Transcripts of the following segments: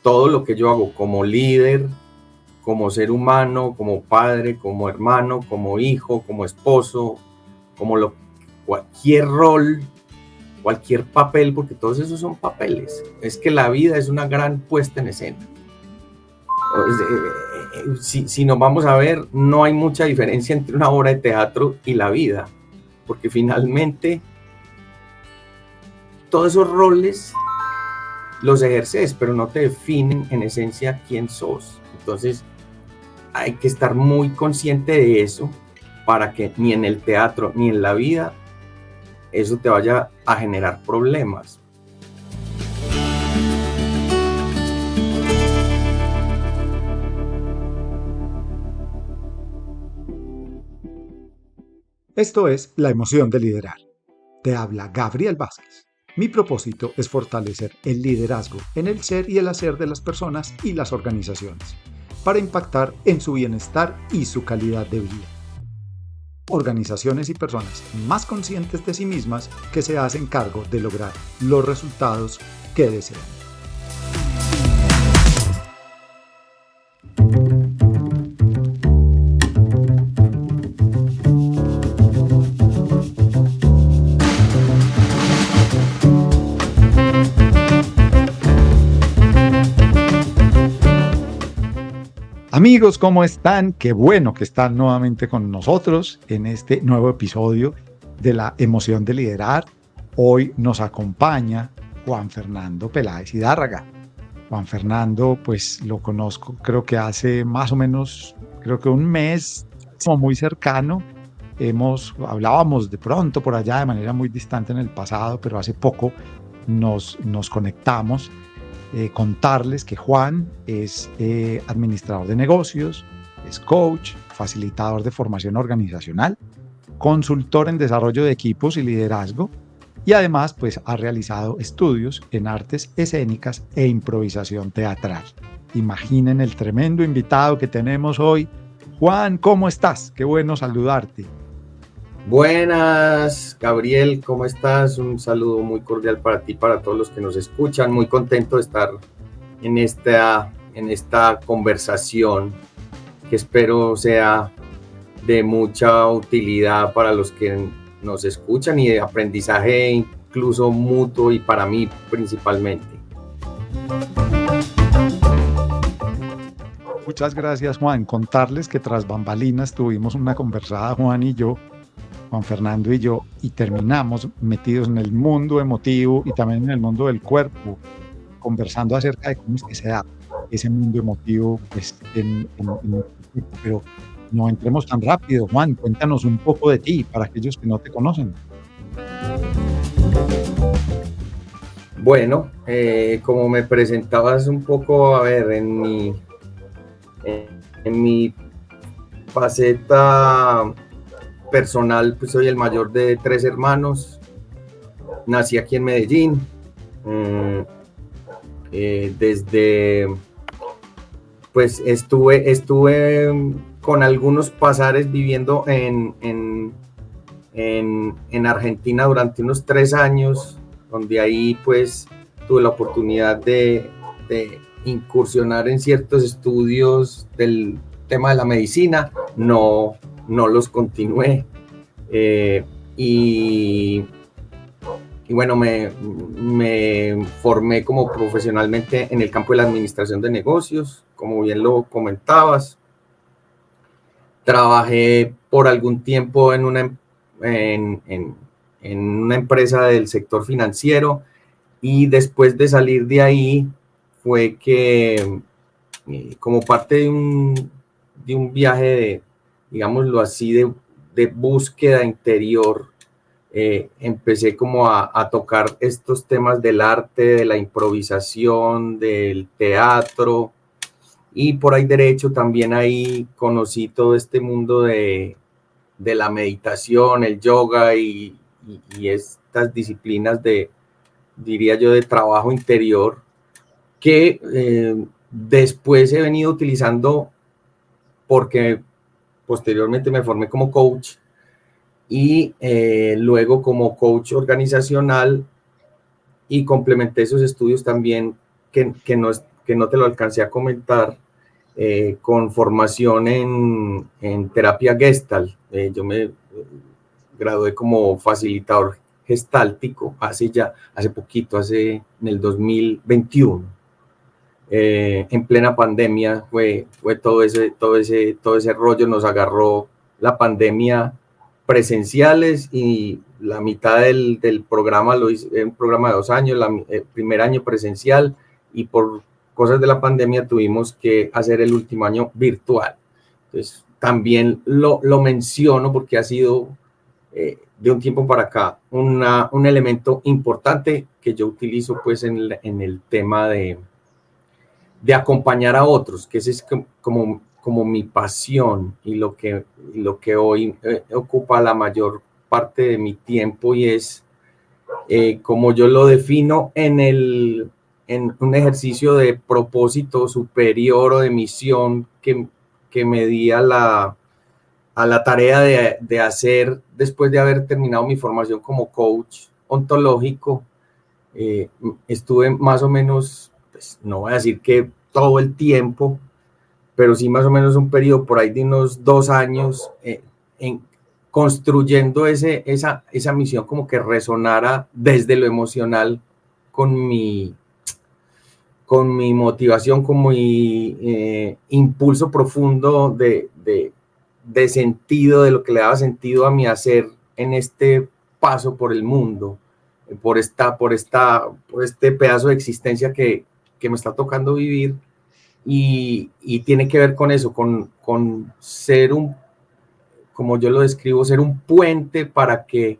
todo lo que yo hago como líder, como ser humano, como padre, como hermano, como hijo, como esposo, cualquier rol, cualquier papel, porque todos esos son papeles. Es que la vida es una gran puesta en escena. Si nos vamos a ver, no hay mucha diferencia entre una obra de teatro y la vida, porque finalmente todos esos roles los ejerces, pero no te definen en esencia quién sos. Entonces hay que estar muy consciente de eso para que ni en el teatro ni en la vida eso te vaya a generar problemas. Esto es La emoción de liderar. Te habla Gabriel Vázquez. Mi propósito es fortalecer el liderazgo en el ser y el hacer de las personas y las organizaciones, para impactar en su bienestar y su calidad de vida. Organizaciones y personas más conscientes de sí mismas que se hacen cargo de lograr los resultados que desean. Amigos, ¿cómo están? Qué bueno que están nuevamente con nosotros en este nuevo episodio de La emoción de liderar. Hoy nos acompaña Juan Fernando Peláez Hidárraga. Juan Fernando, pues lo conozco, creo que hace más o menos, creo que un mes, como muy cercano. Hablábamos de pronto por allá de manera muy distante en el pasado, pero hace poco nos conectamos. Contarles que Juan es administrador de negocios, es coach, facilitador de formación organizacional, consultor en desarrollo de equipos y liderazgo, y además pues ha realizado estudios en artes escénicas e improvisación teatral. Imaginen el tremendo invitado que tenemos hoy. Juan, ¿cómo estás? Qué bueno saludarte. Buenas, Gabriel, ¿cómo estás? Un saludo muy cordial para ti, para todos los que nos escuchan. Muy contento de estar en esta conversación que espero sea de mucha utilidad para los que nos escuchan y de aprendizaje incluso mutuo y para mí principalmente. Muchas gracias, Juan. Contarles que tras bambalinas tuvimos una conversada, Juan y yo, Juan Fernando y yo, y terminamos metidos en el mundo emotivo y también en el mundo del cuerpo, conversando acerca de cómo es que se da ese mundo emotivo pues, en el cuerpo. Pero no entremos tan rápido, Juan, cuéntanos un poco de ti para aquellos que no te conocen. Bueno, como me presentabas un poco, a ver, en mi faceta personal, pues soy el mayor de 3 hermanos. Nací aquí en Medellín. Pues estuve con algunos pasares viviendo en Argentina durante unos 3 años, donde ahí pues tuve la oportunidad de incursionar en ciertos estudios del tema de la medicina. No los continué, y bueno, me formé como profesionalmente en el campo de la administración de negocios, como bien lo comentabas. Trabajé por algún tiempo en una empresa del sector financiero, y después de salir de ahí fue que, como parte de un viaje digámoslo así, de búsqueda interior, empecé como a tocar estos temas del arte, de la improvisación, del teatro, y por ahí derecho también ahí conocí todo este mundo de la meditación, el yoga y estas disciplinas diría yo, de trabajo interior, que después he venido utilizando porque posteriormente me formé como coach y luego como coach organizacional, y complementé esos estudios también que que no te lo alcancé a comentar, con formación en terapia Gestalt. Yo me gradué como facilitador gestáltico hace poquito, en el 2021. En plena pandemia fue todo ese rollo, nos agarró la pandemia presenciales y la mitad del programa lo hice, un programa de 2 años, el primer año presencial, y por cosas de la pandemia tuvimos que hacer el último año virtual. Entonces también lo menciono porque ha sido de un tiempo para acá un elemento importante que yo utilizo pues en el tema de acompañar a otros, que ese es como mi pasión y lo que hoy ocupa la mayor parte de mi tiempo, y es como yo lo defino en un ejercicio de propósito superior o de misión que me di a la tarea de hacer después de haber terminado mi formación como coach ontológico. Estuve más o menos, pues, no voy a decir que todo el tiempo, pero sí más o menos un periodo por ahí de unos 2 años construyendo esa misión, como que resonara desde lo emocional con mi motivación, con mi impulso profundo de sentido, de lo que le daba sentido a mi hacer en este paso por el mundo, por este pedazo de existencia que me está tocando vivir, y tiene que ver con eso, con ser como yo lo describo, ser un puente para que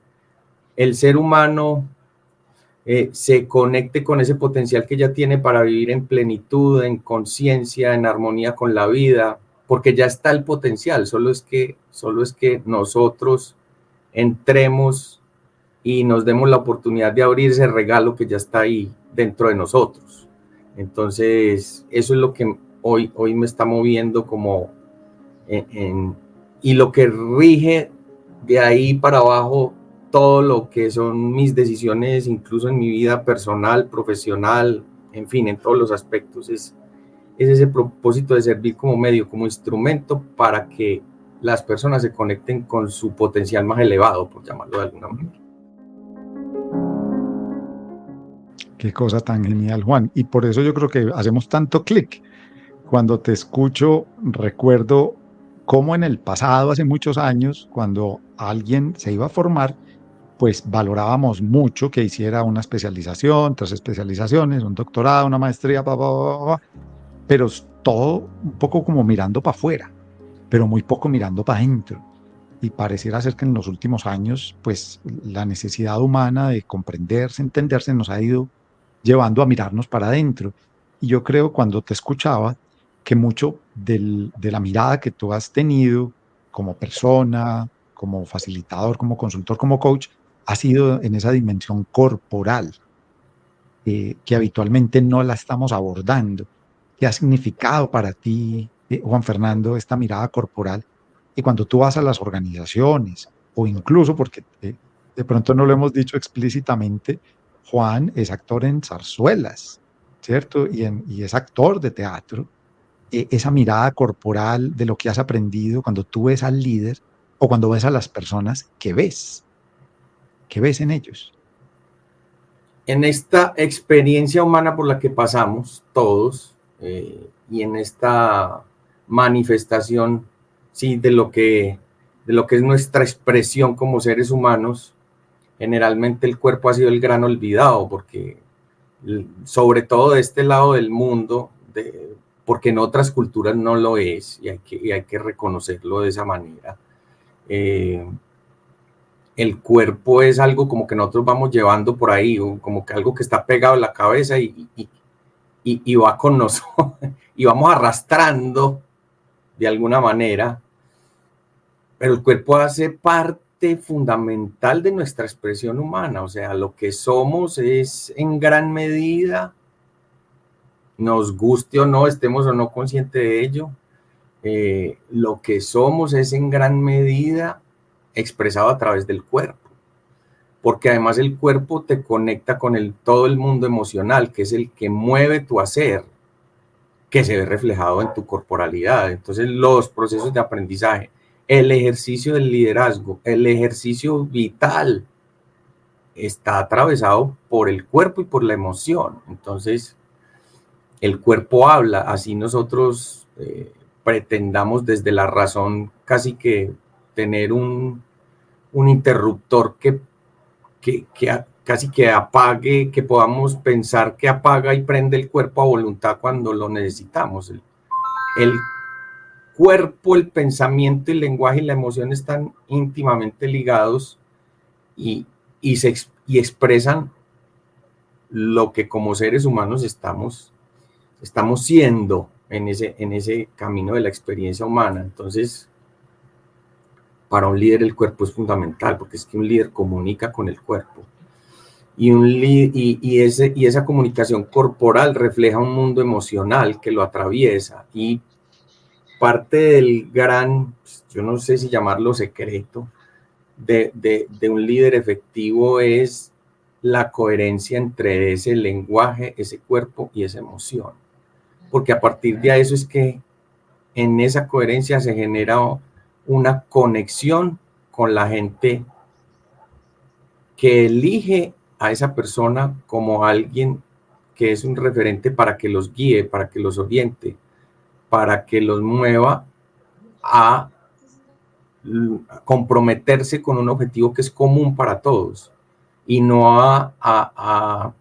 el ser humano se conecte con ese potencial que ya tiene para vivir en plenitud, en conciencia, en armonía con la vida, porque ya está el potencial, solo es que nosotros entremos y nos demos la oportunidad de abrir ese regalo que ya está ahí dentro de nosotros. Entonces, eso es lo que hoy me está moviendo como y lo que rige de ahí para abajo todo lo que son mis decisiones, incluso en mi vida personal, profesional, en fin, en todos los aspectos. Es ese propósito de servir como medio, como instrumento para que las personas se conecten con su potencial más elevado, por llamarlo de alguna manera. Qué cosa tan genial, Juan. Y por eso yo creo que hacemos tanto clic. Cuando te escucho, recuerdo cómo en el pasado, hace muchos años, cuando alguien se iba a formar, pues valorábamos mucho que hiciera una especialización, 3 especializaciones, un doctorado, una maestría, pero todo un poco como mirando para afuera, pero muy poco mirando para adentro. Y pareciera ser que en los últimos años, pues la necesidad humana de comprenderse, entenderse, nos ha ido llevando a mirarnos para adentro. Y yo creo, cuando te escuchaba, que mucho de la mirada que tú has tenido como persona, como facilitador, como consultor, como coach, ha sido en esa dimensión corporal, que habitualmente no la estamos abordando. ¿Qué ha significado para ti, Juan Fernando, esta mirada corporal? Y cuando tú vas a las organizaciones, o incluso, porque de pronto no lo hemos dicho explícitamente, Juan es actor en zarzuelas, ¿cierto? Y es actor de teatro. Esa mirada corporal de lo que has aprendido cuando tú ves al líder o cuando ves a las personas, ¿qué ves en ellos? En esta experiencia humana por la que pasamos todos, y en esta manifestación, sí, de lo que es nuestra expresión como seres humanos, generalmente el cuerpo ha sido el gran olvidado, porque sobre todo de este lado del mundo, porque en otras culturas no lo es, y hay que reconocerlo de esa manera. El cuerpo es algo como que nosotros vamos llevando por ahí, como que algo que está pegado en la cabeza y va con nosotros, y vamos arrastrando de alguna manera, pero el cuerpo hace parte fundamental de nuestra expresión humana. O sea, lo que somos es en gran medida, nos guste o no, estemos o no conscientes de ello, lo que somos es en gran medida expresado a través del cuerpo, porque además el cuerpo te conecta con todo el mundo emocional, que es el que mueve tu hacer. que se ve reflejado en tu corporalidad. Entonces, los procesos de aprendizaje, el ejercicio del liderazgo, el ejercicio vital, está atravesado por el cuerpo y por la emoción. Entonces, el cuerpo habla, así nosotros pretendamos desde la razón casi que tener un interruptor que casi que apague, que podamos pensar que apaga y prende el cuerpo a voluntad cuando lo necesitamos. El cuerpo, el pensamiento, el lenguaje y la emoción están íntimamente ligados y expresan lo que como seres humanos estamos siendo en ese camino de la experiencia humana. Entonces, para un líder el cuerpo es fundamental, porque es que un líder comunica con el cuerpo. Y esa comunicación corporal refleja un mundo emocional que lo atraviesa. Y parte del gran, yo no sé si llamarlo secreto, de un líder efectivo es la coherencia entre ese lenguaje, ese cuerpo y esa emoción. Porque a partir de eso es que en esa coherencia se genera una conexión con la gente que elige a esa persona como alguien que es un referente para que los guíe, para que los oriente, para que los mueva a comprometerse con un objetivo que es común para todos y no a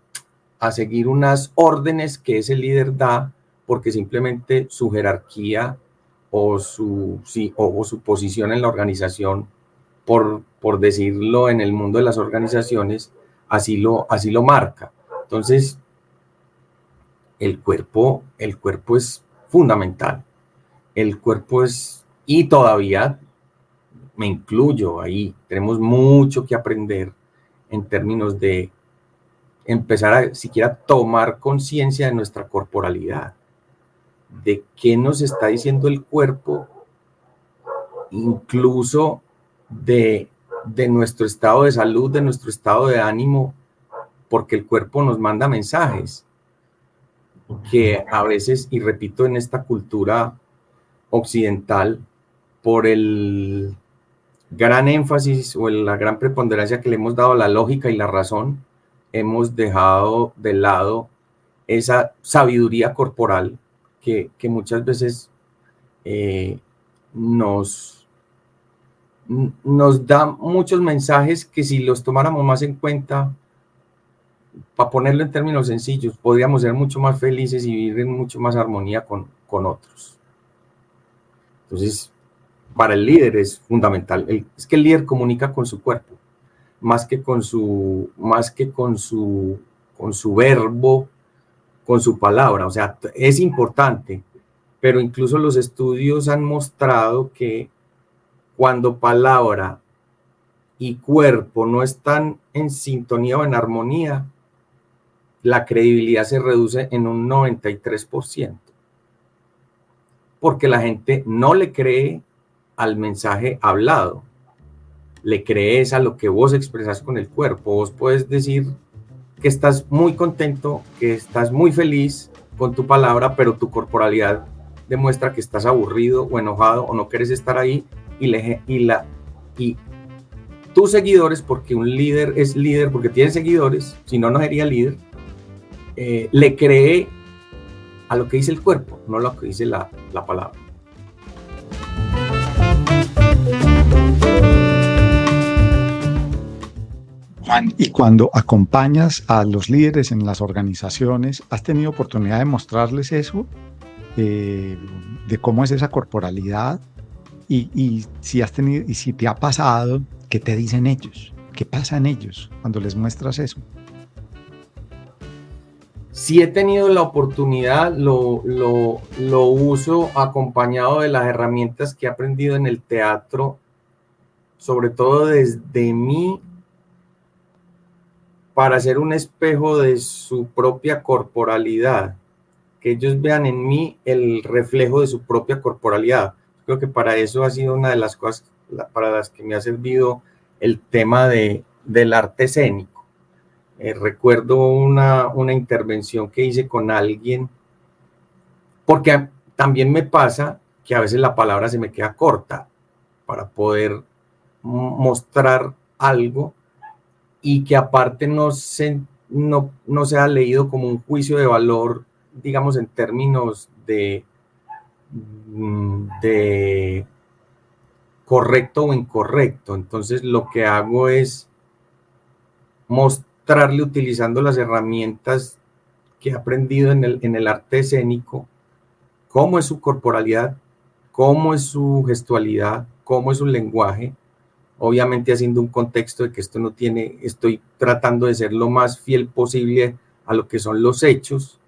seguir unas órdenes que ese líder da porque simplemente su jerarquía o su posición en la organización, por decirlo en el mundo de las organizaciones, así lo marca. Entonces, el cuerpo es fundamental. El cuerpo es, y todavía me incluyo ahí, tenemos mucho que aprender en términos de empezar a siquiera tomar conciencia de nuestra corporalidad, de qué nos está diciendo el cuerpo, incluso de nuestro estado de salud, de nuestro estado de ánimo, porque el cuerpo nos manda mensajes que a veces, y repito, en esta cultura occidental, por el gran énfasis o la gran preponderancia que le hemos dado a la lógica y la razón, hemos dejado de lado esa sabiduría corporal que muchas veces nos da muchos mensajes que si los tomáramos más en cuenta, para ponerlo en términos sencillos, podríamos ser mucho más felices y vivir en mucho más armonía con otros. Entonces, para el líder es fundamental. Es que el líder comunica con su cuerpo, más que con su verbo, con su palabra. O sea, es importante, pero incluso los estudios han mostrado que cuando palabra y cuerpo no están en sintonía o en armonía, la credibilidad se reduce en un 93%, porque la gente no le cree al mensaje hablado, le crees a lo que vos expresas con el cuerpo. Vos puedes decir que estás muy contento, que estás muy feliz con tu palabra, pero tu corporalidad demuestra que estás aburrido o enojado o no quieres estar ahí, y tus seguidores, porque un líder es líder porque tiene seguidores, si no, no sería líder, le cree a lo que dice el cuerpo, no a lo que dice la palabra. Juan, y cuando acompañas a los líderes en las organizaciones, ¿has tenido oportunidad de mostrarles eso? De cómo es esa corporalidad y si has tenido, y si te ha pasado, ¿qué te dicen ellos? ¿Qué pasa en ellos cuando les muestras eso? Si he tenido la oportunidad, lo uso acompañado de las herramientas que he aprendido en el teatro, sobre todo desde mí, para ser un espejo de su propia corporalidad, que ellos vean en mí el reflejo de su propia corporalidad. Creo que para eso ha sido una de las cosas para las que me ha servido el tema del arte escénico. Recuerdo una intervención que hice con alguien porque también me pasa que a veces la palabra se me queda corta para poder mostrar algo y que aparte no sea leído como un juicio de valor, digamos, en términos de correcto o incorrecto. Entonces lo que hago es mostrarle utilizando las herramientas que he aprendido en el arte escénico, cómo es su corporalidad, cómo es su gestualidad, cómo es su lenguaje, obviamente haciendo un contexto de que esto no tiene, estoy tratando de ser lo más fiel posible a lo que son los hechos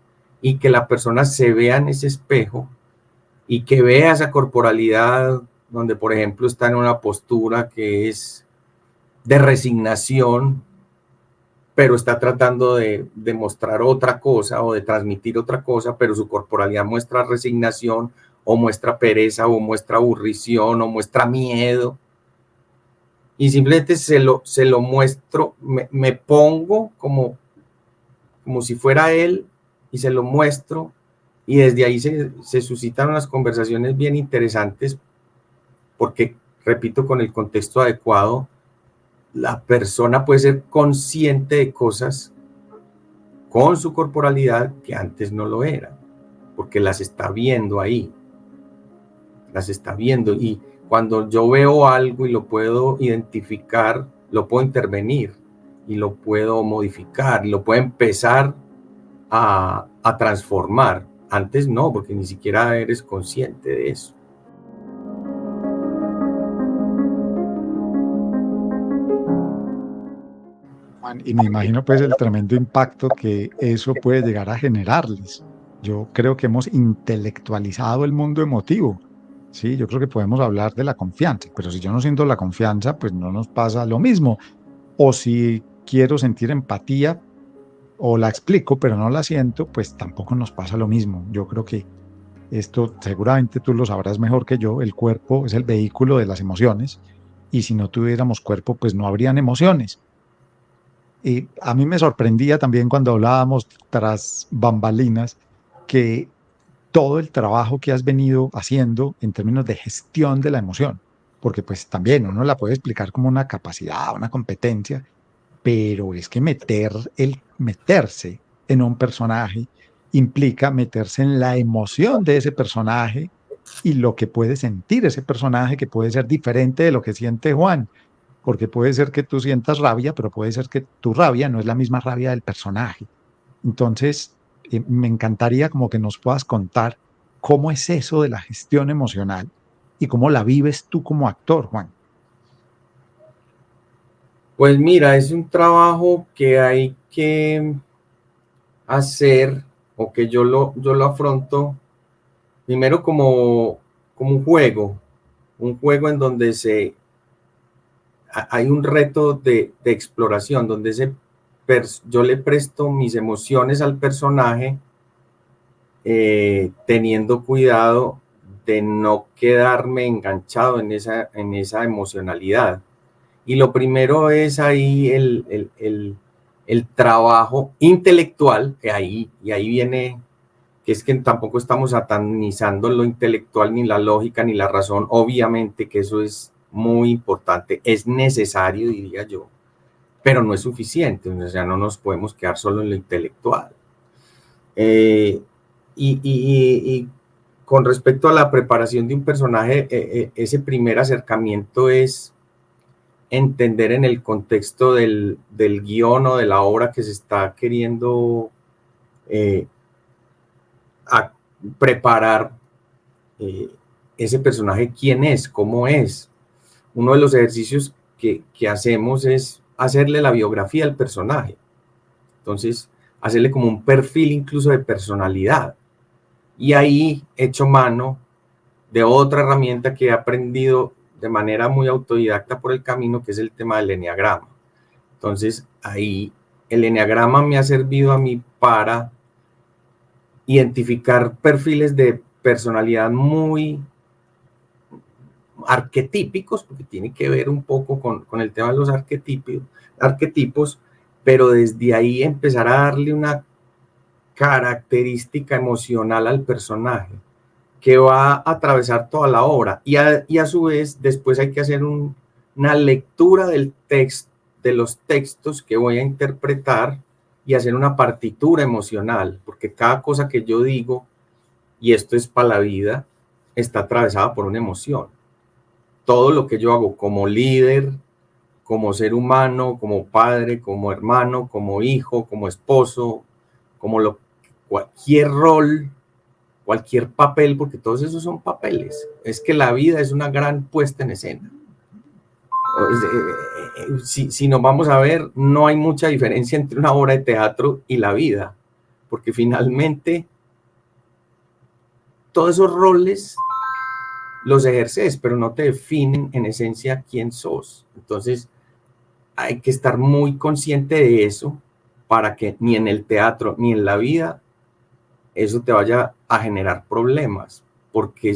y que la persona se vea en ese espejo y que vea esa corporalidad donde, por ejemplo, está en una postura que es de resignación, pero está tratando de mostrar otra cosa o de transmitir otra cosa, pero su corporalidad muestra resignación o muestra pereza o muestra aburrición o muestra miedo. Y simplemente se lo muestro, me pongo como si fuera él y se lo muestro, y desde ahí se suscitan unas conversaciones bien interesantes porque, repito, con el contexto adecuado, la persona puede ser consciente de cosas con su corporalidad que antes no lo era, porque las está viendo ahí, las está viendo, y cuando yo veo algo y lo puedo identificar, lo puedo intervenir y lo puedo modificar, y lo puedo empezar a transformar. Antes no, porque ni siquiera eres consciente de eso. Juan, y me imagino pues el tremendo impacto que eso puede llegar a generarles. Yo creo que hemos intelectualizado el mundo emotivo. Sí, yo creo que podemos hablar de la confianza, pero si yo no siento la confianza, pues no nos pasa lo mismo. O si quiero sentir empatía o la explico, pero no la siento, pues tampoco nos pasa lo mismo. Yo creo que esto seguramente tú lo sabrás mejor que yo. El cuerpo es el vehículo de las emociones y si no tuviéramos cuerpo, pues no habrían emociones. Y a mí me sorprendía también cuando hablábamos tras bambalinas que todo el trabajo que has venido haciendo en términos de gestión de la emoción, porque pues también uno la puede explicar como una capacidad, una competencia, pero es que meterse en un personaje implica meterse en la emoción de ese personaje y lo que puede sentir ese personaje, que puede ser diferente de lo que siente Juan, porque puede ser que tú sientas rabia, pero puede ser que tu rabia no es la misma rabia del personaje. Entonces, me encantaría como que nos puedas contar cómo es eso de la gestión emocional y cómo la vives tú como actor, Juan. Pues mira, es un trabajo que hay que hacer, o que yo lo afronto primero como un juego en donde hay un reto de exploración, donde yo le presto mis emociones al personaje, teniendo cuidado de no quedarme enganchado en esa emocionalidad. Y lo primero es ahí el trabajo intelectual, y ahí viene, que es que tampoco estamos satanizando lo intelectual, ni la lógica, ni la razón. Obviamente que eso es muy importante, es necesario, diría yo, pero no es suficiente. O sea, no nos podemos quedar solo en lo intelectual. Y con respecto a la preparación de un personaje, ese primer acercamiento es entender en el contexto del guión o de la obra que se está queriendo a preparar, ese personaje, quién es, cómo es. Uno de los ejercicios que hacemos es hacerle la biografía al personaje. Entonces, hacerle como un perfil incluso de personalidad. Y ahí echo mano de otra herramienta que he aprendido de manera muy autodidacta por el camino, que es el tema del eneagrama. Entonces, ahí el eneagrama me ha servido a mí para identificar perfiles de personalidad muy arquetípicos, porque tiene que ver un poco con el tema de los arquetipos, pero desde ahí empezar a darle una característica emocional al personaje que va a atravesar toda la obra y a su vez después hay que hacer una lectura del texto, de los textos que voy a interpretar y hacer una partitura emocional, porque cada cosa que yo digo, y esto es para la vida, está atravesada por una emoción. Todo lo que yo hago como líder, como ser humano, como padre, como hermano, como hijo, como esposo, cualquier rol, cualquier papel, porque todos esos son papeles. Es que la vida es una gran puesta en escena. Si nos vamos a ver, no hay mucha diferencia entre una obra de teatro y la vida, porque finalmente todos esos roles los ejerces, pero no te definen en esencia quién sos. Entonces, hay que estar muy consciente de eso para que ni en el teatro ni en la vida eso te vaya a generar problemas, porque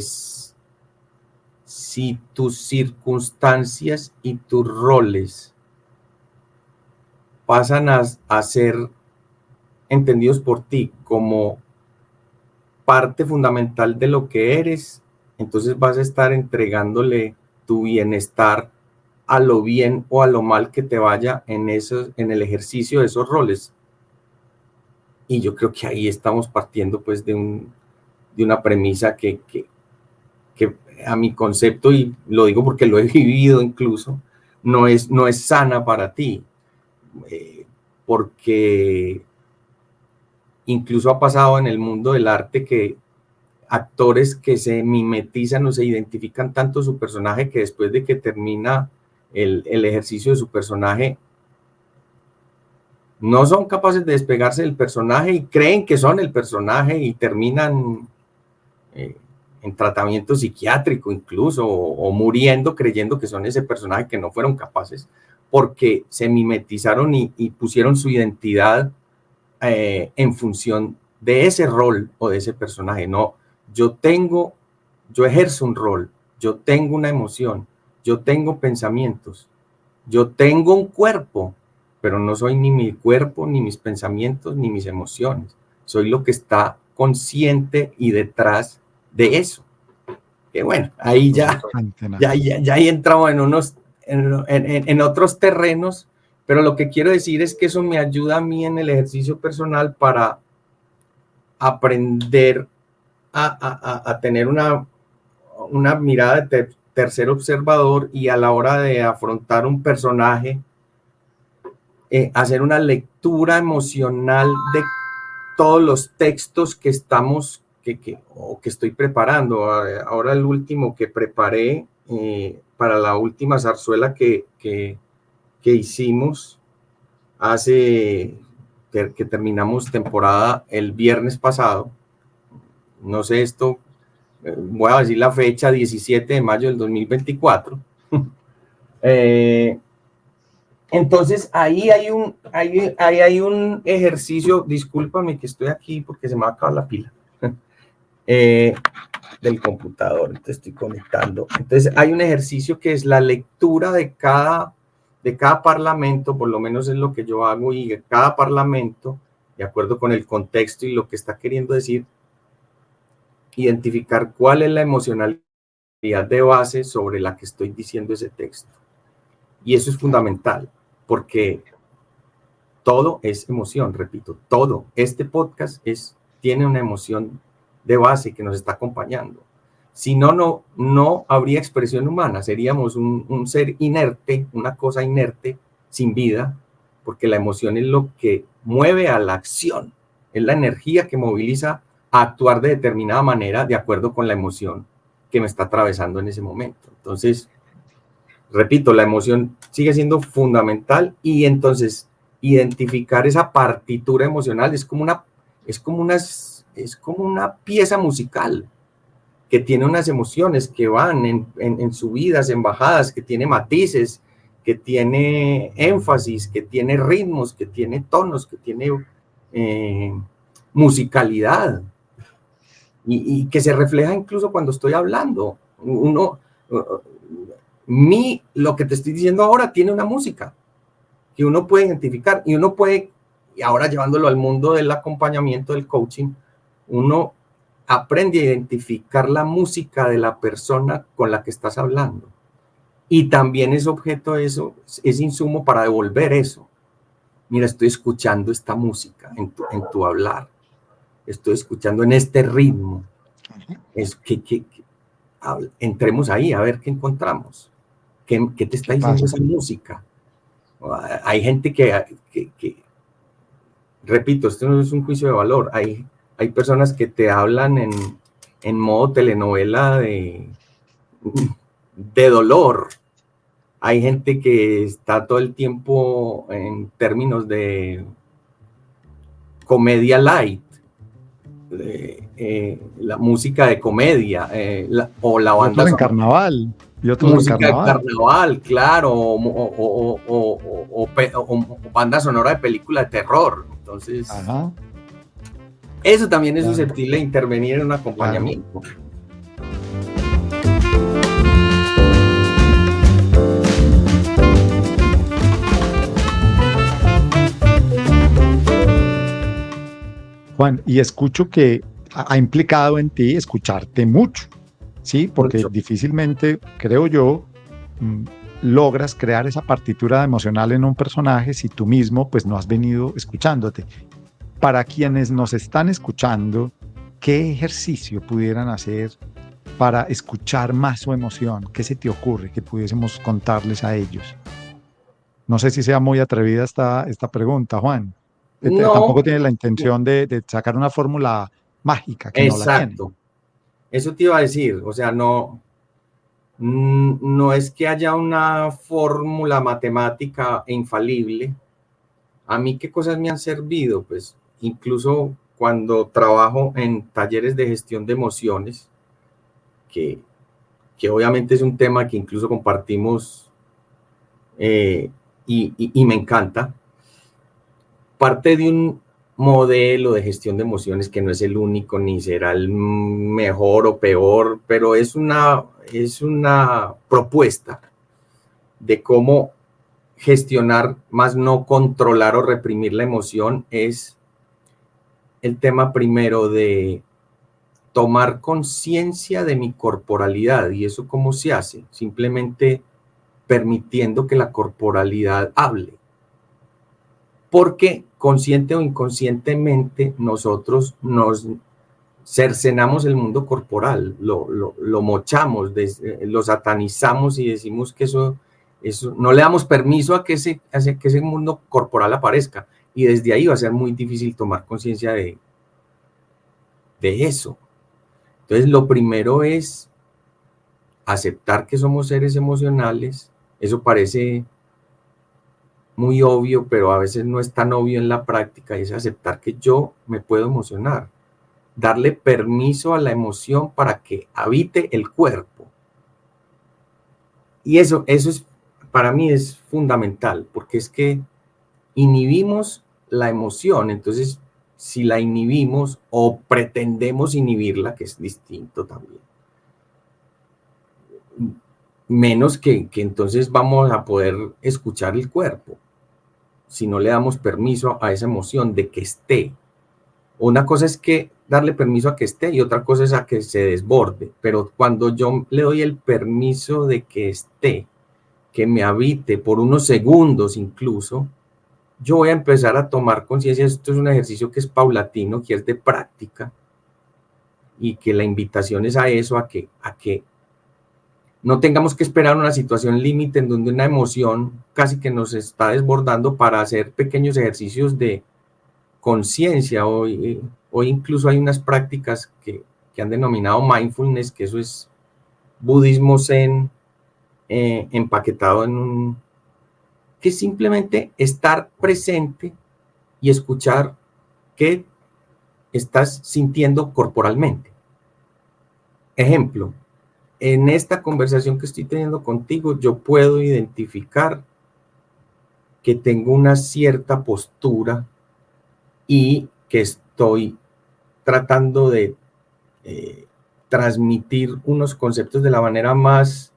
si tus circunstancias y tus roles pasan a ser entendidos por ti como parte fundamental de lo que eres, entonces vas a estar entregándole tu bienestar a lo bien o a lo mal que te vaya en el ejercicio de esos roles. Y yo creo que ahí estamos partiendo pues de una premisa que a mi concepto, y lo digo porque lo he vivido incluso, no es sana para ti, porque incluso ha pasado en el mundo del arte que actores que se mimetizan o se identifican tanto su personaje que después de que termina el ejercicio de su personaje no son capaces de despegarse del personaje y creen que son el personaje y terminan en tratamiento psiquiátrico incluso, o muriendo creyendo que son ese personaje que no fueron capaces porque se mimetizaron y pusieron su identidad en función de ese rol o de ese personaje. No, yo ejerzo un rol, yo tengo una emoción, yo tengo pensamientos, yo tengo un cuerpo, pero no soy ni mi cuerpo, ni mis pensamientos, ni mis emociones. Soy lo que está consciente y detrás de eso. Que bueno, ahí ya entramos en otros terrenos, pero lo que quiero decir es que eso me ayuda a mí en el ejercicio personal para aprender a tener una mirada de tercer observador y a la hora de afrontar un personaje, hacer una lectura emocional de todos los textos que estoy preparando. Ahora el último que preparé para la última zarzuela que hicimos que terminamos temporada el viernes pasado. No sé esto, voy a decir la fecha, 17 de mayo del 2024. Entonces, ahí hay un ejercicio, discúlpame que estoy aquí porque se me va a acabar la pila del computador, entonces estoy conectando. Entonces, hay un ejercicio que es la lectura de cada parlamento, por lo menos es lo que yo hago, y cada parlamento, de acuerdo con el contexto y lo que está queriendo decir, identificar cuál es la emocionalidad de base sobre la que estoy diciendo ese texto. Y eso es fundamental, porque todo es emoción, repito, todo. Este podcast tiene una emoción de base que nos está acompañando. Si no habría expresión humana, seríamos un ser inerte, una cosa inerte, sin vida, porque la emoción es lo que mueve a la acción, es la energía que moviliza a actuar de determinada manera de acuerdo con la emoción que me está atravesando en ese momento. Entonces, repito, la emoción sigue siendo fundamental y entonces identificar esa partitura emocional es como una pieza musical que tiene unas emociones que van en subidas, en bajadas, que tiene matices, que tiene énfasis, que tiene ritmos, que tiene tonos, que tiene musicalidad y que se refleja incluso cuando estoy hablando. Lo que te estoy diciendo ahora tiene una música que uno puede identificar y uno puede y ahora llevándolo al mundo del acompañamiento, del coaching, uno aprende a identificar la música de la persona con la que estás hablando. Y también es objeto de eso, es insumo para devolver eso. Mira, estoy escuchando esta música en tu hablar. Estoy escuchando en este ritmo. Es que entremos ahí a ver qué encontramos. ¿Qué te está diciendo esa música? Hay gente que, repito, esto no es un juicio de valor. Hay personas que te hablan en modo telenovela de dolor. Hay gente que está todo el tiempo en términos de comedia light, la música de comedia, o la banda sonora. En carnaval. Y otros música de carnaval, claro, o banda sonora de película de terror. Entonces, ajá, eso también es susceptible de intervenir en un acompañamiento. Claro. Juan, y escucho que ha implicado en ti escucharte mucho, ¿sí? Porque mucho. Difícilmente, creo yo, logras crear esa partitura emocional en un personaje si tú mismo pues no has venido escuchándote. Para quienes nos están escuchando, ¿qué ejercicio pudieran hacer para escuchar más su emoción? ¿Qué se te ocurre que pudiésemos contarles a ellos? No sé si sea muy atrevida esta pregunta, Juan. No, tampoco tiene la intención de sacar una fórmula mágica que no la tiene. Exacto. Eso te iba a decir, o sea, no es que haya una fórmula matemática infalible. A mí, ¿qué cosas me han servido? Pues incluso cuando trabajo en talleres de gestión de emociones, que obviamente es un tema que incluso compartimos y me encanta. Parte de un modelo de gestión de emociones que no es el único ni será el mejor o peor, pero es una propuesta de cómo gestionar, más no controlar o reprimir la emoción. Es el tema primero de tomar conciencia de mi corporalidad. ¿Y eso cómo se hace? Simplemente permitiendo que la corporalidad hable. Porque consciente o inconscientemente nosotros nos cercenamos el mundo corporal, lo mochamos, lo satanizamos y decimos que eso no le damos permiso a que ese mundo corporal aparezca. Y desde ahí va a ser muy difícil tomar conciencia de eso. Entonces, lo primero es aceptar que somos seres emocionales. Eso parece muy obvio, pero a veces no es tan obvio en la práctica, y es aceptar que yo me puedo emocionar, darle permiso a la emoción para que habite el cuerpo. Y eso es, para mí es fundamental, porque es que inhibimos la emoción. Entonces, si la inhibimos o pretendemos inhibirla, que es distinto también, menos que entonces vamos a poder escuchar el cuerpo, si no le damos permiso a esa emoción de que esté. Una cosa es que darle permiso a que esté y otra cosa es a que se desborde, pero cuando yo le doy el permiso de que esté, que me habite por unos segundos incluso, yo voy a empezar a tomar conciencia. Esto es un ejercicio que es paulatino, que es de práctica, y que la invitación es a eso, a que no tengamos que esperar una situación límite en donde una emoción casi que nos está desbordando para hacer pequeños ejercicios de conciencia. Hoy incluso hay unas prácticas que han denominado mindfulness, que eso es budismo zen empaquetado que es simplemente estar presente y escuchar qué estás sintiendo corporalmente. Ejemplo, en esta conversación que estoy teniendo contigo, yo puedo identificar que tengo una cierta postura y que estoy tratando de transmitir unos conceptos de la manera más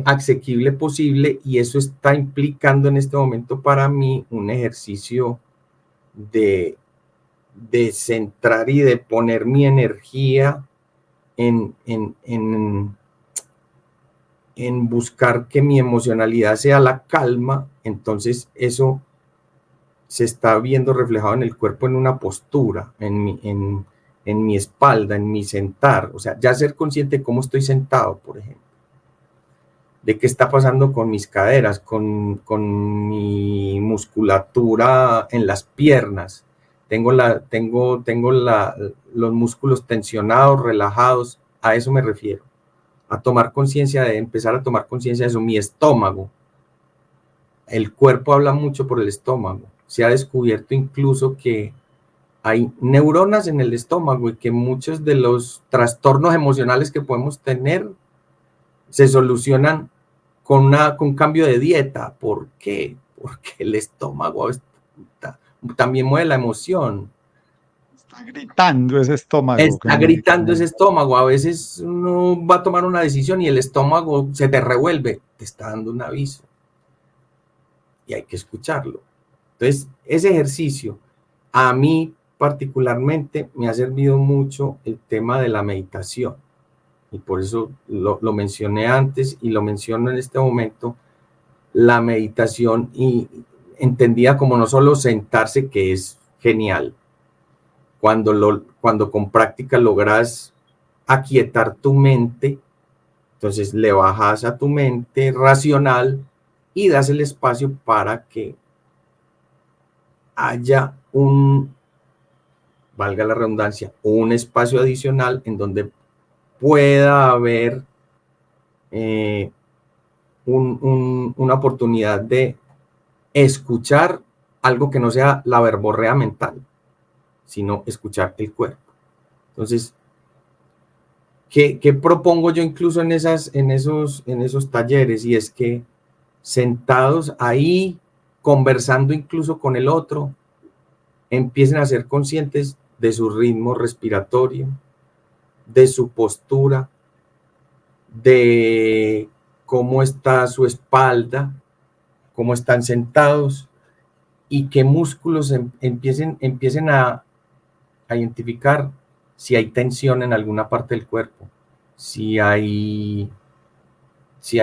asequible posible, y eso está implicando en este momento para mí un ejercicio de, de centrar y de poner mi energía en buscar que mi emocionalidad sea la calma, entonces eso se está viendo reflejado en el cuerpo, en una postura, en mi espalda, en mi sentar. O sea, ya ser consciente de cómo estoy sentado, por ejemplo, de qué está pasando con mis caderas, con mi musculatura en las piernas. Tengo los músculos tensionados, relajados. A eso me refiero. A tomar conciencia, de empezar a tomar conciencia de eso. Mi estómago. El cuerpo habla mucho por el estómago. Se ha descubierto incluso que hay neuronas en el estómago y que muchos de los trastornos emocionales que podemos tener se solucionan con un cambio de dieta. ¿Por qué? Porque el estómago también mueve la emoción. Está gritando ese estómago. Está gritando ese estómago. A veces uno va a tomar una decisión y el estómago se te revuelve. Te está dando un aviso. Y hay que escucharlo. Entonces, ese ejercicio a mí particularmente me ha servido mucho el tema de la meditación. Y por eso lo mencioné antes y lo menciono en este momento. La meditación y entendida como no solo sentarse, que es genial. Cuando con práctica logras aquietar tu mente, entonces le bajas a tu mente racional y das el espacio para que haya valga la redundancia, un espacio adicional en donde pueda haber una oportunidad de escuchar algo que no sea la verborrea mental, sino escuchar el cuerpo. Entonces, ¿qué propongo yo incluso en esos talleres? Y es que sentados ahí, conversando incluso con el otro, empiecen a ser conscientes de su ritmo respiratorio, de su postura, de cómo está su espalda, cómo están sentados y qué músculos empiecen a identificar si hay tensión en alguna parte del cuerpo, si hay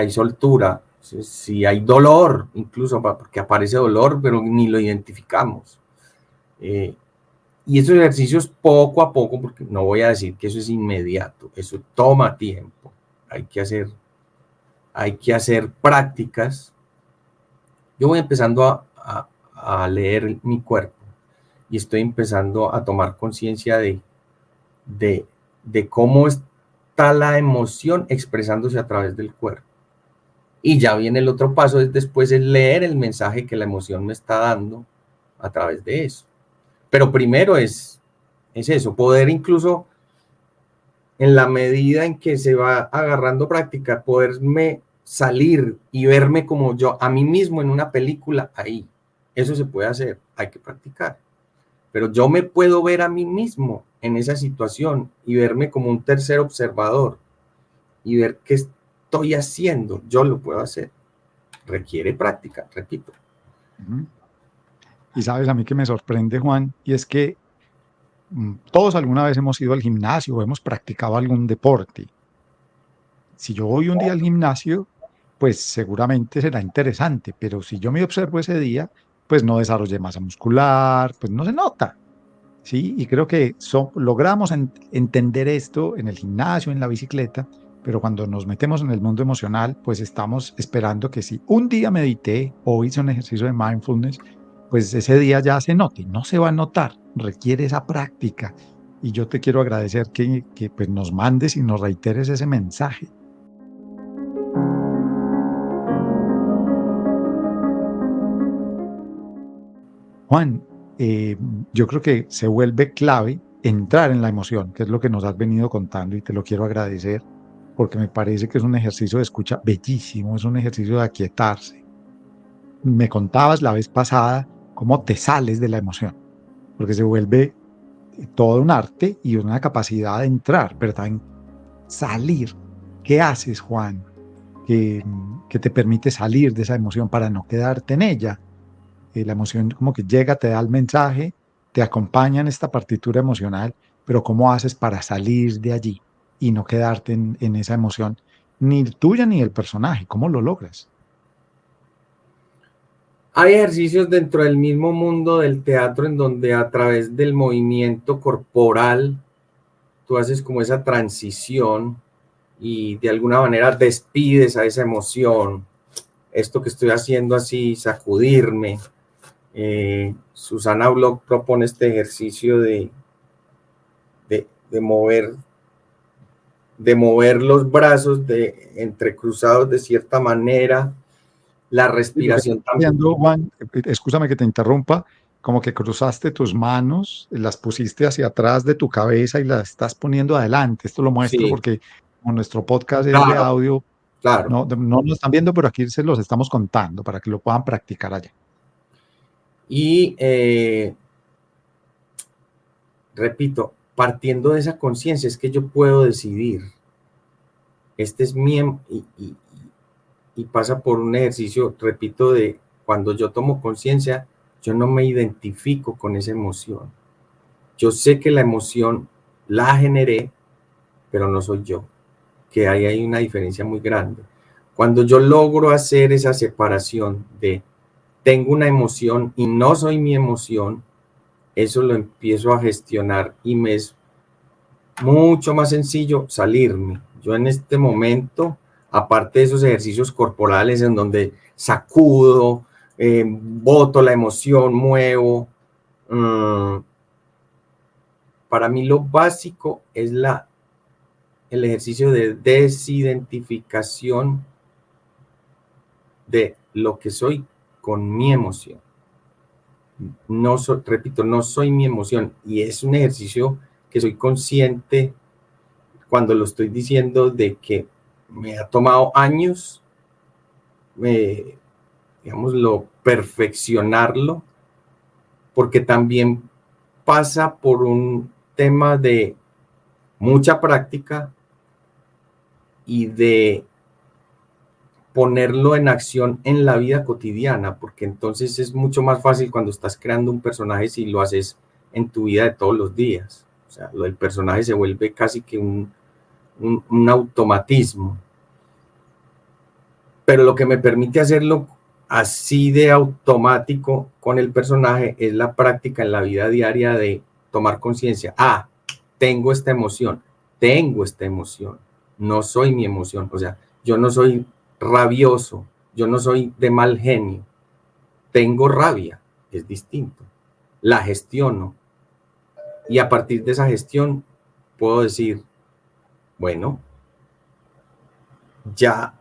soltura, si hay dolor, incluso porque aparece dolor, pero ni lo identificamos. Y esos ejercicios poco a poco, porque no voy a decir que eso es inmediato, eso toma tiempo, hay que hacer prácticas. Yo voy empezando a leer mi cuerpo y estoy empezando a tomar conciencia de cómo está la emoción expresándose a través del cuerpo. Y ya viene el otro paso, después es leer el mensaje que la emoción me está dando a través de eso. Pero primero es eso, poder incluso, en la medida en que se va agarrando práctica, poderme salir y verme como yo, a mí mismo en una película ahí. Eso se puede hacer, hay que practicar. Pero yo me puedo ver a mí mismo en esa situación y verme como un tercer observador y ver qué estoy haciendo. Yo lo puedo hacer. Requiere práctica, repito. Y sabes, a mí que me sorprende, Juan, y es que todos alguna vez hemos ido al gimnasio o hemos practicado algún deporte. Si yo voy un día al gimnasio, pues seguramente será interesante, pero si yo me observo ese día, pues no desarrollé masa muscular, pues no se nota. ¿Sí? Y creo que logramos entender esto en el gimnasio, en la bicicleta, pero cuando nos metemos en el mundo emocional, pues estamos esperando que si un día medité o hice un ejercicio de mindfulness, pues ese día ya se note. No se va a notar, requiere esa práctica. Y yo te quiero agradecer que pues nos mandes y nos reiteres ese mensaje. Juan, yo creo que se vuelve clave entrar en la emoción, que es lo que nos has venido contando y te lo quiero agradecer porque me parece que es un ejercicio de escucha bellísimo, es un ejercicio de aquietarse. Me contabas la vez pasada cómo te sales de la emoción, porque se vuelve todo un arte y una capacidad de entrar, pero también salir. ¿Qué haces, Juan, que te permite salir de esa emoción para no quedarte en ella? La emoción como que llega, te da el mensaje te acompaña en esta partitura emocional, pero ¿cómo haces para salir de allí y no quedarte en esa emoción, ni tuya ni del personaje? ¿Cómo lo logras? Hay ejercicios dentro del mismo mundo del teatro en donde a través del movimiento corporal tú haces como esa transición y de alguna manera despides a esa emoción. Esto que estoy haciendo así, sacudirme. Susana Bloch propone este ejercicio de mover los brazos entrecruzados de cierta manera, la Y lo que respiración estás también. haciendo, Juan, escúchame que te interrumpa, como que cruzaste tus manos, las pusiste hacia atrás de tu cabeza y las estás poniendo adelante. Esto lo muestro Sí, porque como nuestro podcast es de claro, audio, claro. no nos están viendo, pero aquí se los estamos contando para que lo puedan practicar allá. Y repito, partiendo de esa conciencia es que yo puedo decidir. Este es mi, y pasa por un ejercicio, repito, de cuando yo tomo conciencia, yo no me identifico con esa emoción. Yo sé que la emoción la generé, pero no soy yo, que ahí hay una diferencia muy grande. Cuando yo logro hacer esa separación de tengo una emoción y no soy mi emoción, eso lo empiezo a gestionar y me es mucho más sencillo salirme. Yo en este momento, aparte de esos ejercicios corporales en donde sacudo, boto la emoción, muevo, para mí lo básico es el ejercicio de desidentificación de lo que soy con mi emoción. No repito, no soy mi emoción y es un ejercicio que soy consciente cuando lo estoy diciendo de que me ha tomado años, digámoslo, perfeccionarlo, porque también pasa por un tema de mucha práctica y de ponerlo en acción en la vida cotidiana, porque entonces es mucho más fácil cuando estás creando un personaje si lo haces en tu vida de todos los días. O sea, lo del personaje se vuelve casi que un automatismo. Pero lo que me permite hacerlo así de automático con el personaje es la práctica en la vida diaria de tomar conciencia. Ah, tengo esta emoción, no soy mi emoción. O sea, yo no soy rabioso, yo no soy de mal genio, tengo rabia, es distinto. La gestiono y a partir de esa gestión puedo decir, bueno, ya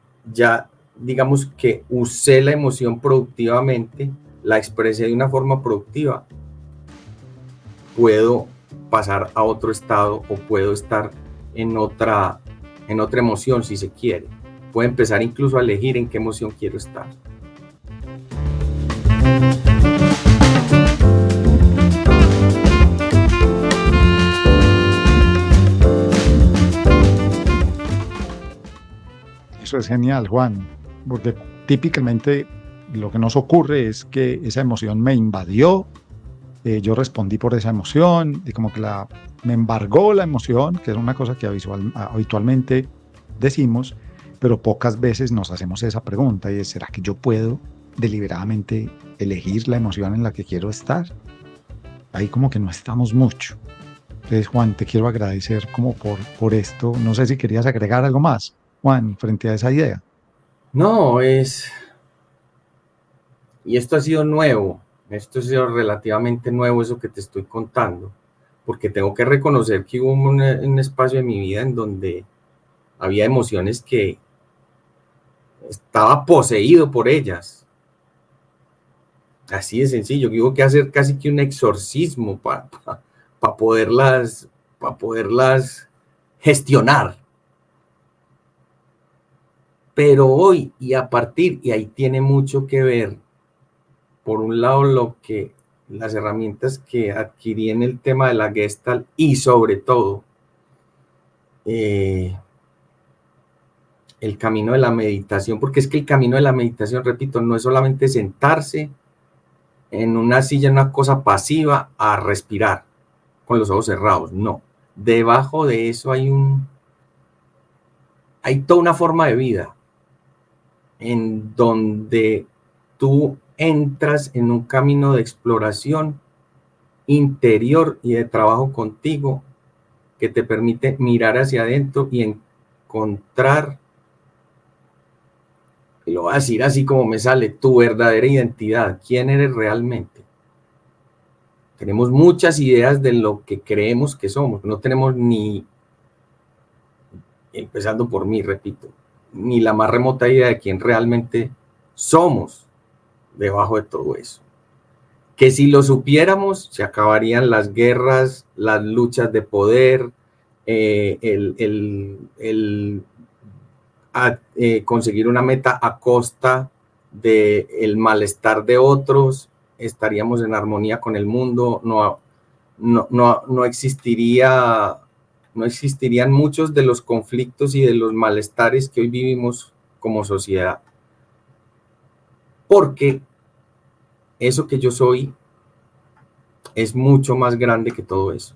digamos que usé la emoción productivamente, la expresé de una forma productiva, puedo pasar a otro estado o puedo estar en otra emoción si se quiere. Puedo empezar incluso a elegir en qué emoción quiero estar. Eso es genial, Juan, porque típicamente lo que nos ocurre es que esa emoción me invadió, yo respondí por esa emoción y como que me embargó la emoción, que es una cosa que habitualmente decimos, pero pocas veces nos hacemos esa pregunta y es, ¿será que yo puedo deliberadamente elegir la emoción en la que quiero estar? Ahí como que no estamos mucho. Entonces, Juan, te quiero agradecer como por esto. No sé si querías agregar algo más, Juan, frente a esa idea. No, y esto ha sido nuevo, esto ha sido relativamente nuevo eso que te estoy contando, porque tengo que reconocer que hubo un espacio de mi vida en donde había emociones que estaba poseído por ellas. Así de sencillo, que hubo que hacer casi que un exorcismo para poderlas gestionar. Pero hoy y a partir, y ahí tiene mucho que ver, por un lado, las herramientas que adquirí en el tema de la Gestalt y sobre todo el camino de la meditación, porque es que el camino de la meditación, repito, no es solamente sentarse en una silla, una cosa pasiva, a respirar con los ojos cerrados. No. Debajo de eso hay toda una forma de vida en donde tú entras en un camino de exploración interior y de trabajo contigo que te permite mirar hacia adentro y encontrar, lo voy a decir así como me sale, tu verdadera identidad, quién eres realmente. Tenemos muchas ideas de lo que creemos que somos, no tenemos ni, empezando por mí, repito, ni la más remota idea de quién realmente somos debajo de todo eso. Que si lo supiéramos, se acabarían las guerras, las luchas de poder, conseguir una meta a costa del malestar de otros, estaríamos en armonía con el mundo, no existirían muchos de los conflictos y de los malestares que hoy vivimos como sociedad. Porque eso que yo soy es mucho más grande que todo eso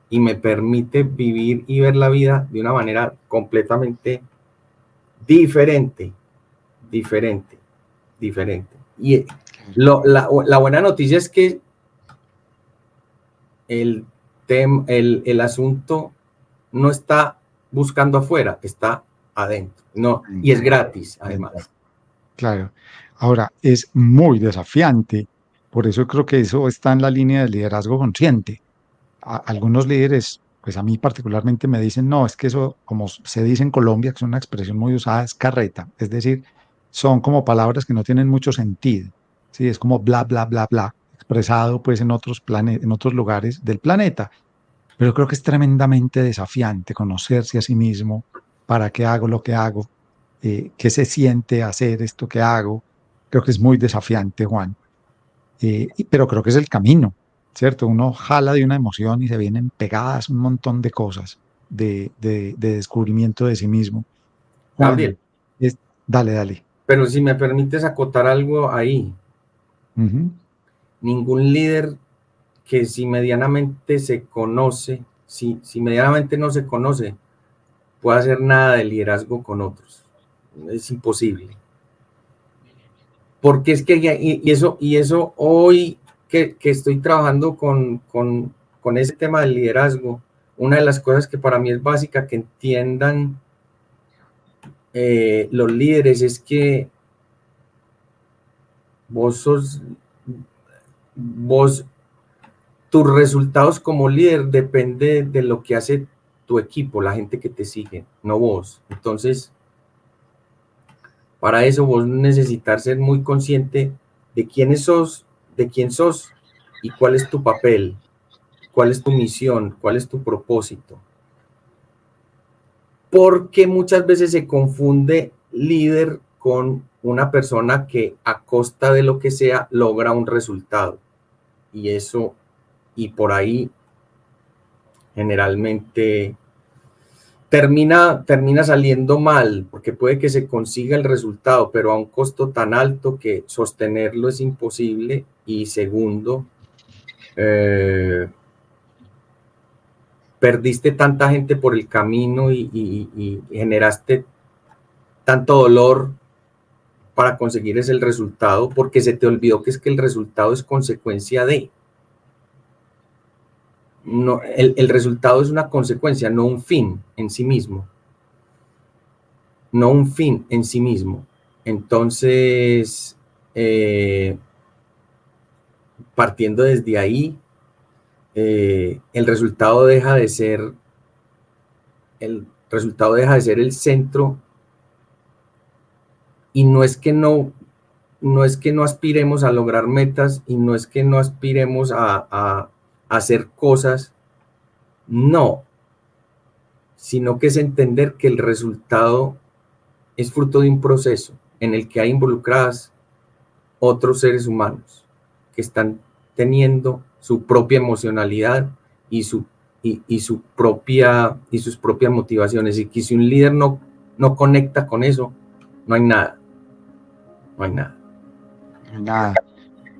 y me permite vivir y ver la vida de una manera completamente diferente. Y la buena noticia es que el asunto no está buscando afuera, está adentro, no, y es gratis además. Claro. Ahora, es muy desafiante, por eso creo que eso está en la línea del liderazgo consciente. Algunos líderes, pues a mí particularmente me dicen, no, es que eso, como se dice en Colombia, que es una expresión muy usada, es carreta, es decir, son como palabras que no tienen mucho sentido, ¿sí? Es como bla, bla, bla, bla, expresado pues en en otros lugares del planeta. Pero creo que es tremendamente desafiante conocerse a sí mismo, para qué hago lo que hago, qué se siente hacer esto que hago. Creo que es muy desafiante, Juan. Pero creo que es el camino, ¿cierto? Uno jala de una emoción y se vienen pegadas un montón de cosas de descubrimiento de sí mismo. Juan, Gabriel, dale, dale. pero si me permites acotar algo ahí, ningún líder que si medianamente se conoce, si medianamente no se conoce, puede hacer nada de liderazgo con otros. Es imposible. Porque es que, y eso hoy que estoy trabajando con ese tema del liderazgo, una de las cosas que para mí es básica que entiendan los líderes es que tus resultados como líder depende de lo que hace tu equipo, la gente que te sigue, no vos. Entonces, para eso vos necesitas ser muy consciente de quién sos y cuál es tu papel, cuál es tu misión, cuál es tu propósito. Porque muchas veces se confunde líder con una persona que a costa de lo que sea logra un resultado. Y por ahí generalmente termina saliendo mal, porque puede que se consiga el resultado, pero a un costo tan alto que sostenerlo es imposible. Y segundo, perdiste tanta gente por el camino y generaste tanto dolor para conseguir ese resultado, porque se te olvidó que es que el resultado es consecuencia de. No, el resultado es una consecuencia, no un fin en sí mismo. No un fin en sí mismo. Entonces, partiendo desde ahí, el resultado deja de ser el centro, y no es que no aspiremos a lograr metas, y no es que no aspiremos a hacer cosas, no, sino que es entender que el resultado es fruto de un proceso en el que hay involucradas otros seres humanos que están teniendo su propia emocionalidad y sus propias motivaciones, y que si un líder no conecta con eso, no hay nada. Nada.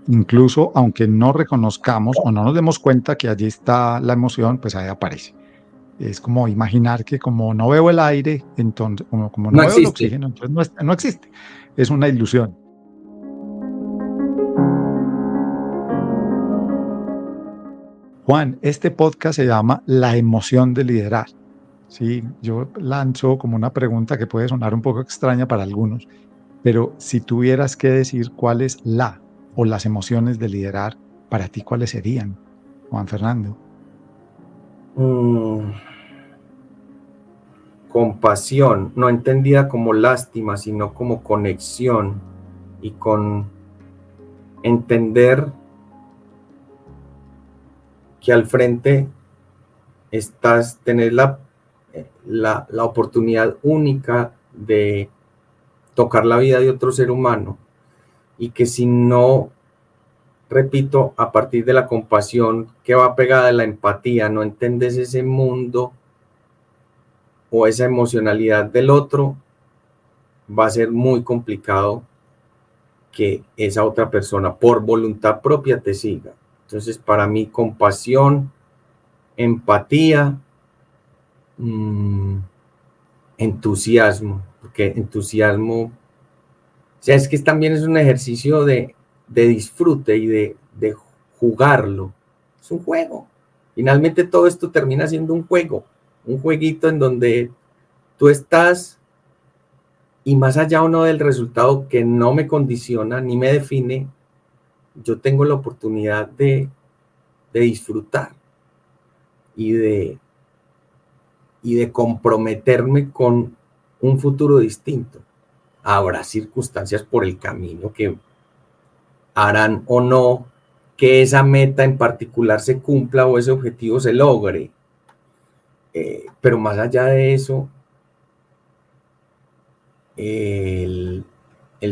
incluso aunque no reconozcamos o no nos demos cuenta que allí está la emoción, pues ahí aparece. Es como imaginar que como no veo el aire, entonces, como No no veo el existe. oxígeno, entonces no existe. Es una ilusión. Juan, este podcast se llama La emoción de liderar. Sí, yo lanzo como una pregunta que puede sonar un poco extraña para algunos, pero si tuvieras que decir cuál es la o las emociones de liderar, para ti, ¿cuáles serían, Juan Fernando? Compasión, no entendida como lástima, sino como conexión y con entender que al frente tener la oportunidad única de tocar la vida de otro ser humano y que si no, repito, a partir de la compasión que va pegada de la empatía, no entiendes ese mundo o esa emocionalidad del otro, va a ser muy complicado que esa otra persona por voluntad propia te siga. Entonces, para mí, compasión, empatía, entusiasmo, porque entusiasmo, o sea, es que también es un ejercicio de disfrute y de jugarlo. Es un juego. Finalmente todo esto termina siendo un juego, un jueguito en donde tú estás y más allá o no del resultado que no me condiciona ni me define, yo tengo la oportunidad de disfrutar y de comprometerme con un futuro distinto. Habrá circunstancias por el camino que harán o no que esa meta en particular se cumpla o ese objetivo se logre. Pero más allá de eso, el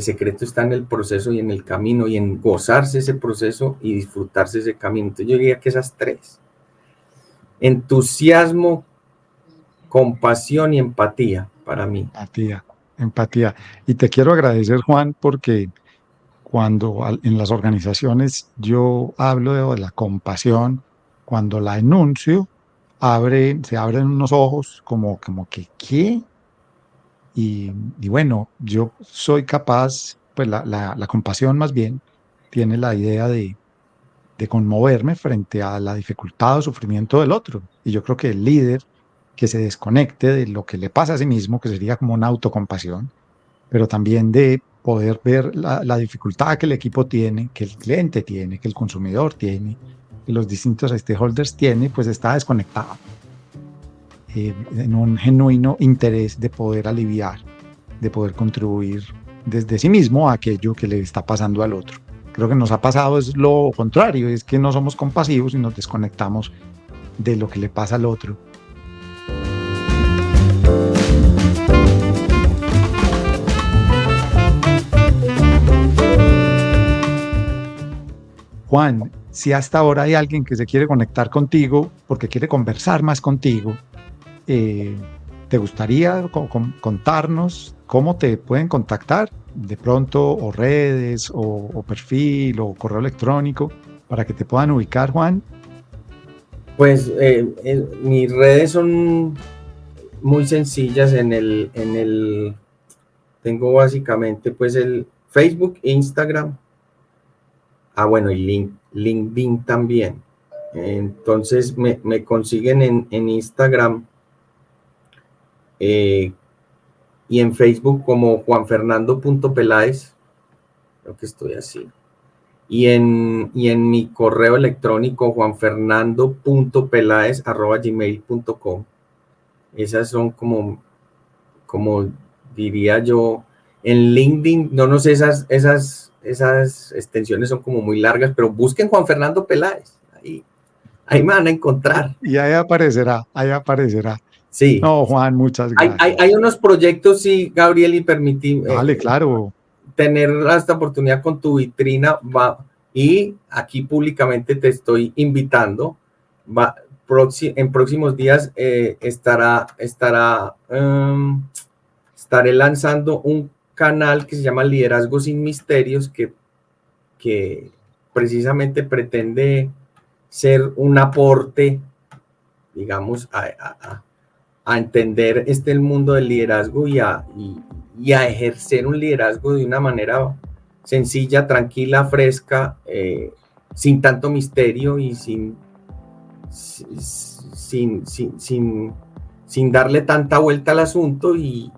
secreto está en el proceso y en el camino y en gozarse ese proceso y disfrutarse ese camino. Entonces yo diría que esas tres: entusiasmo, compasión y empatía para mí. Empatía, empatía. Y te quiero agradecer, Juan, porque cuando en las organizaciones yo hablo de la compasión, cuando la enuncio, se abren unos ojos como que, ¿qué? Y bueno, yo soy capaz, pues la compasión más bien tiene la idea de conmoverme frente a la dificultad o sufrimiento del otro. Y yo creo que el líder que se desconecte de lo que le pasa a sí mismo, que sería como una autocompasión, pero también de poder ver la dificultad que el equipo tiene, que el cliente tiene, que el consumidor tiene, que los distintos stakeholders tienen, pues está desconectado en un genuino interés de poder aliviar, de poder contribuir desde sí mismo a aquello que le está pasando al otro. Creo que nos ha pasado es lo contrario, es que no somos compasivos y nos desconectamos de lo que le pasa al otro. Juan, si hasta ahora hay alguien que se quiere conectar contigo porque quiere conversar más contigo, ¿te gustaría contarnos cómo te pueden contactar? De pronto, o redes, o perfil, o correo electrónico, para que te puedan ubicar, Juan. Pues mis redes son muy sencillas. Tengo básicamente pues el Facebook, Instagram, bueno, y LinkedIn también. Entonces me consiguen en Instagram y en Facebook como juanfernando.peláez, creo que estoy así. Y en mi correo electrónico juanfernando.peláez@gmail.com. Esas son como diría yo, en LinkedIn, no sé, esas extensiones son como muy largas, pero busquen Juan Fernando Peláez, ahí me van a encontrar. Y ahí aparecerá, ahí aparecerá. Sí. No, Juan, muchas Hay gracias. unos proyectos, sí, Gabriel, y permití Dale, claro. tener esta oportunidad con tu vitrina, y aquí públicamente te estoy invitando, en próximos días estaré lanzando un canal que se llama Liderazgo sin Misterios, que precisamente pretende ser un aporte, digamos, a entender el mundo del liderazgo y a ejercer un liderazgo de una manera sencilla, tranquila, fresca, sin tanto misterio y sin darle tanta vuelta al asunto y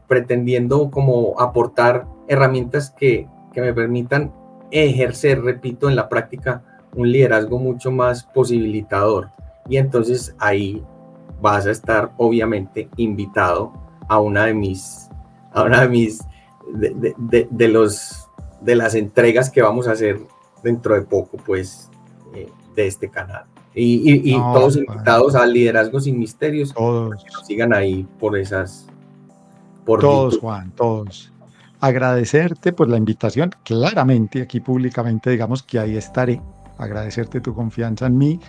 pretendiendo como aportar herramientas que me permitan ejercer, repito, en la práctica un liderazgo mucho más posibilitador. Y entonces ahí vas a estar obviamente invitado a una de las entregas que vamos a hacer dentro de poco, pues, de este canal. Y no, todos invitados a Liderazgo Sin Misterios, todos que nos sigan ahí por esas... todos, Juan, todos. Agradecerte por la invitación, claramente, aquí públicamente, digamos que ahí estaré. Agradecerte tu confianza en mí.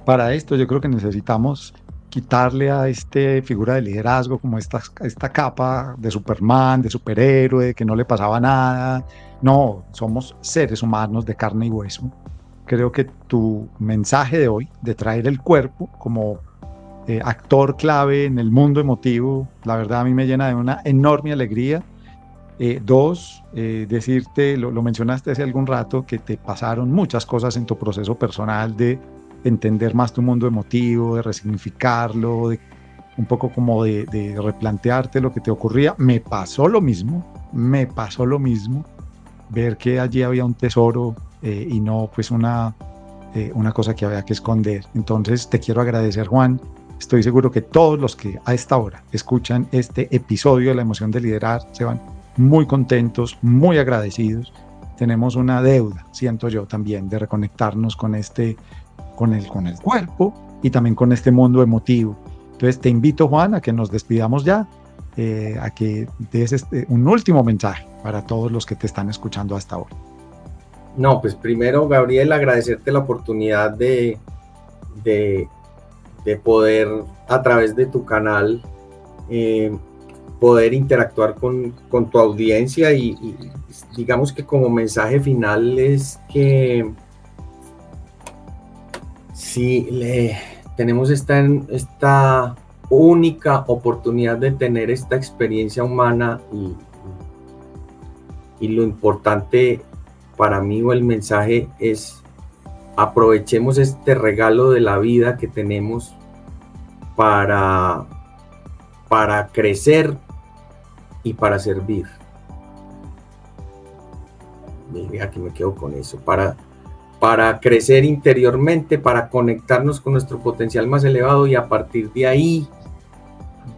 Para esto yo creo que necesitamos quitarle a esta figura de liderazgo como esta capa de Superman, de superhéroe, que no le pasaba nada. No, somos seres humanos de carne y hueso. Creo que tu mensaje de hoy, de traer el cuerpo como actor clave en el mundo emotivo, la verdad a mí me llena de una enorme alegría. Dos, decirte, lo mencionaste hace algún rato, que te pasaron muchas cosas en tu proceso personal de entender más tu mundo emotivo, de resignificarlo, un poco como de replantearte lo que te ocurría. Me pasó lo mismo, ver que allí había un tesoro y no pues una cosa que había que esconder. Entonces te quiero agradecer, Juan. Estoy seguro que todos los que a esta hora escuchan este episodio de La Emoción de Liderar se van muy contentos, muy agradecidos. Tenemos una deuda, siento yo también, de reconectarnos con el cuerpo y también con este mundo emotivo. Entonces te invito, Juan, a que nos despidamos ya, a que des un último mensaje para todos los que te están escuchando hasta ahora. No, pues primero, Gabriel, agradecerte la oportunidad de poder, a través de tu canal, poder interactuar con tu audiencia y digamos que como mensaje final es que sí, tenemos esta única oportunidad de tener esta experiencia humana y lo importante para mí o el mensaje es aprovechemos este regalo de la vida que tenemos para crecer y para servir. Aquí me quedo con eso, para crecer interiormente, para conectarnos con nuestro potencial más elevado y a partir de ahí,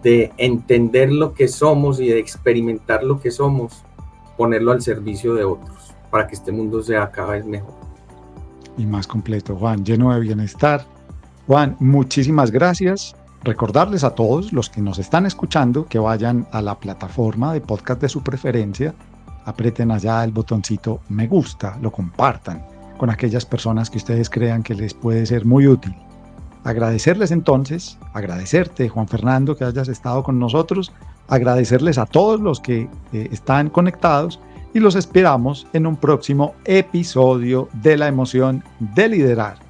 de entender lo que somos y de experimentar lo que somos, ponerlo al servicio de otros, para que este mundo sea cada vez mejor. Y más completo, Juan, lleno de bienestar. Juan, muchísimas gracias. Recordarles a todos los que nos están escuchando que vayan a la plataforma de podcast de su preferencia, aprieten allá el botoncito me gusta, lo compartan con aquellas personas que ustedes crean que les puede ser muy útil. Agradecerles entonces, agradecerte, Juan Fernando, que hayas estado con nosotros, agradecerles a todos los que están conectados y los esperamos en un próximo episodio de La Emoción de Liderar.